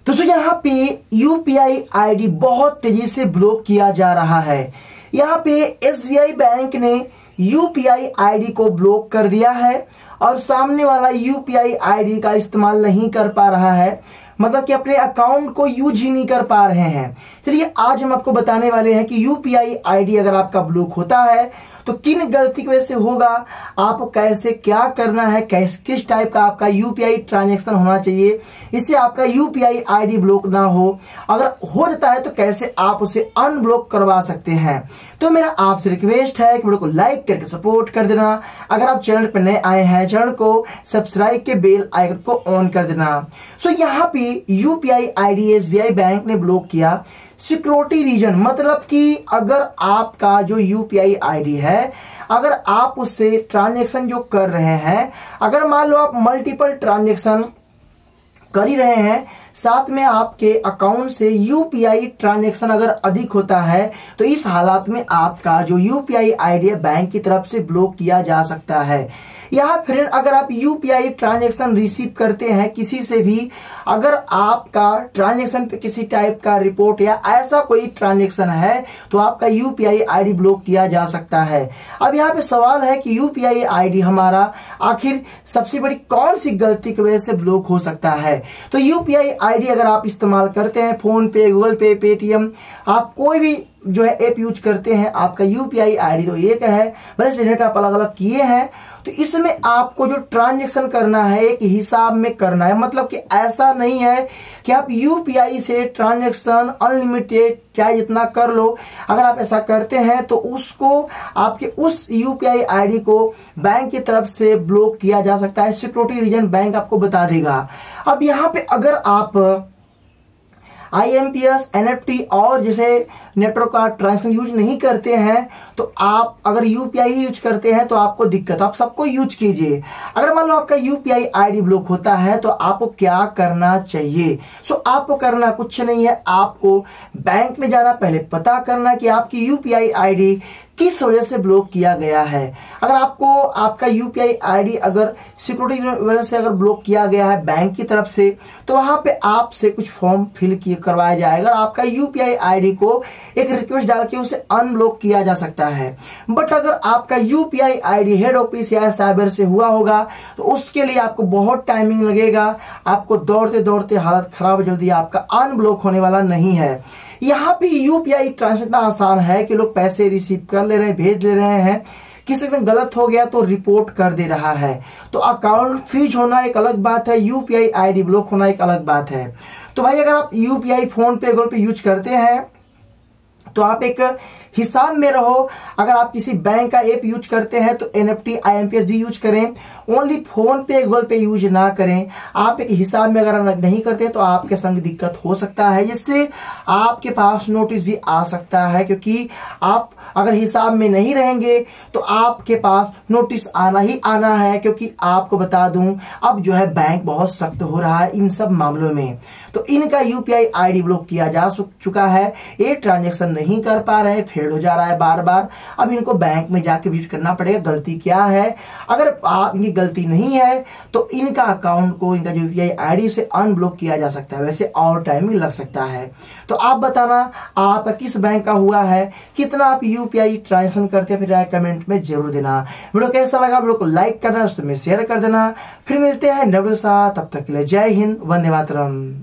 दोस्तों यहाँ पे यूपीआई आईडी बहुत तेजी से ब्लॉक किया जा रहा है। यहाँ पे एसबीआई बैंक ने यूपीआई आईडी को ब्लॉक कर दिया है और सामने वाला यूपीआई आईडी का इस्तेमाल नहीं कर पा रहा है, मतलब कि अपने अकाउंट को यूज ही नहीं कर पा रहे हैं। चलिए आज हम आपको बताने वाले हैं कि यूपीआई आईडी अगर आपका ब्लॉक होता है तो किन गलती की वजह से होगा, आपको कैसे क्या करना है, किस टाइप का आपका यूपीआई ट्रांजैक्शन होना चाहिए इससे आपका यूपीआई आईडी ब्लॉक ना हो। अगर हो जाता है तो कैसे आप उसे अनब्लॉक करवा सकते हैं। तो मेरा आपसे रिक्वेस्ट है कि वीडियो को लाइक करके सपोर्ट कर देना। अगर आप चैनल पर नए आए हैं, चैनल को सब्सक्राइब के बेल आइकन को ऑन कर देना। सो यहाँ पे यूपीआई आईडी एसबीआई बैंक ने ब्लॉक किया सिक्योरिटी रीजन, मतलब कि अगर आपका जो यूपीआई आईडी है, अगर आप उससे ट्रांजैक्शन जो कर रहे हैं, अगर मान लो आप मल्टीपल ट्रांजैक्शन कर ही रहे हैं, साथ में आपके अकाउंट से यूपीआई ट्रांजैक्शन अगर अधिक होता है तो इस हालात में आपका जो यूपीआई आईडी है बैंक की तरफ से ब्लॉक किया जा सकता है। या फिर अगर आप यूपीआई ट्रांजैक्शन रिसीव करते हैं किसी से भी, अगर आपका ट्रांजैक्शन पे किसी टाइप का रिपोर्ट या ऐसा कोई ट्रांजैक्शन है तो आपका यूपीआई आईडी ब्लॉक किया जा सकता है। अब यहाँ पे सवाल है कि यूपीआई आईडी हमारा आखिर सबसे बड़ी कौन सी गलती की वजह से ब्लॉक हो सकता है। तो यूपीआई आईडी अगर आप इस्तेमाल करते हैं, फोन पे, गूगल पे, पेटीएम, आप कोई भी जो है ऐप यूज करते हैं, आपका यूपीआई आईडी तो एक है, भले जनरेट आप अलग अलग किए हैं, तो इसमें आपको जो ट्रांजैक्शन करना है एक हिसाब में करना है। मतलब कि ऐसा नहीं है कि आप यूपीआई से ट्रांजैक्शन अनलिमिटेड चाहे जितना कर लो। अगर आप ऐसा करते हैं तो उसको आपके उस यूपीआई आईडी को बैंक की तरफ से ब्लॉक किया जा सकता है। सिक्योरिटी रीजन बैंक आपको बता देगा। अब यहाँ पे अगर आप आईएमपीएस, एनएफटी और जैसे नेटवर्क का ट्रांजैक्शन यूज नहीं करते हैं तो आप अगर यूपीआई ही यूज करते हैं तो आपको दिक्कत, आप सबको यूज कीजिए। अगर मान लो आपका यूपीआई आईडी ब्लॉक होता है तो आपको क्या करना चाहिए। सो आपको करना कुछ नहीं है, आपको बैंक में जाना, पहले पता करना कि आपकी यूपीआई आईडी किस वजह से ब्लॉक किया गया है। अगर आपको आपका यूपीआई आईडी अगर सिक्योरिटी वजह से अगर ब्लॉक किया गया है बैंक की तरफ से, तो वहां पे आपसे कुछ फॉर्म फिल करवाया जाएगा। आपका यूपीआई आईडी को एक रिक्वेस्ट डाल के उसे अनब्लॉक किया जा सकता है। बट अगर आपका यूपीआई आईडी हेड ऑफिस या साइबर से हुआ होगा तो उसके लिए आपको बहुत टाइमिंग लगेगा, आपको दौड़ते दौड़ते हालत खराब, जल्दी आपका अनब्लॉक होने वाला नहीं है। यहाँ पे यूपीआई ट्रांजैक्शन इतना आसान है कि लोग पैसे रिसीव कर ले रहे हैं, भेज ले रहे हैं, किसी का गलत हो गया तो रिपोर्ट कर दे रहा है। तो अकाउंट फ्रीज होना एक अलग बात है, यूपीआई आईडी ब्लॉक होना एक अलग बात है। तो भाई अगर आप यूपीआई फोन पे, गूगल पे यूज करते हैं तो आप एक हिसाब में रहो। अगर आप किसी बैंक का ऐप यूज करते हैं तो एनएफटी, आईएमपीएस भी यूज करें, ओनली फोन पे, गूगल पे यूज ना करें। आप एक हिसाब में अगर नहीं करते तो आपके संग दिक्कत हो सकता है, जिससे आपके पास नोटिस भी आ सकता है, क्योंकि आप अगर हिसाब में नहीं रहेंगे तो आपके पास नोटिस आना ही आना है। क्योंकि आपको बता दूं अब जो है बैंक बहुत सख्त हो रहा है इन सब मामलों में। तो इनका यूपीआई आईडी ब्लॉक किया जा चुका है, ये ट्रांजैक्शन नहीं कर पा रहे, फेल हो जा रहा है बार बार। अब इनको बैंक में जाके विजिट करना पड़ेगा, गलती क्या है। अगर इनकी गलती नहीं है तो इनका अकाउंट को, इनका यूपीआई आईडी से अनब्लॉक किया जा सकता है। वैसे और टाइमिंग लग सकता है। तो आप बताना आपका किस बैंक का हुआ है, कितना आप यूपीआई ट्रांजैक्शन करते हैं, फिर राय कमेंट में जरूर देना। वीडियो कैसा लगा, वीडियो को लाइक करना, उसमें शेयर कर देना। फिर मिलते हैं नए वीडियो के साथ, तब तक के लिए जय हिंद, वंदे मातरम।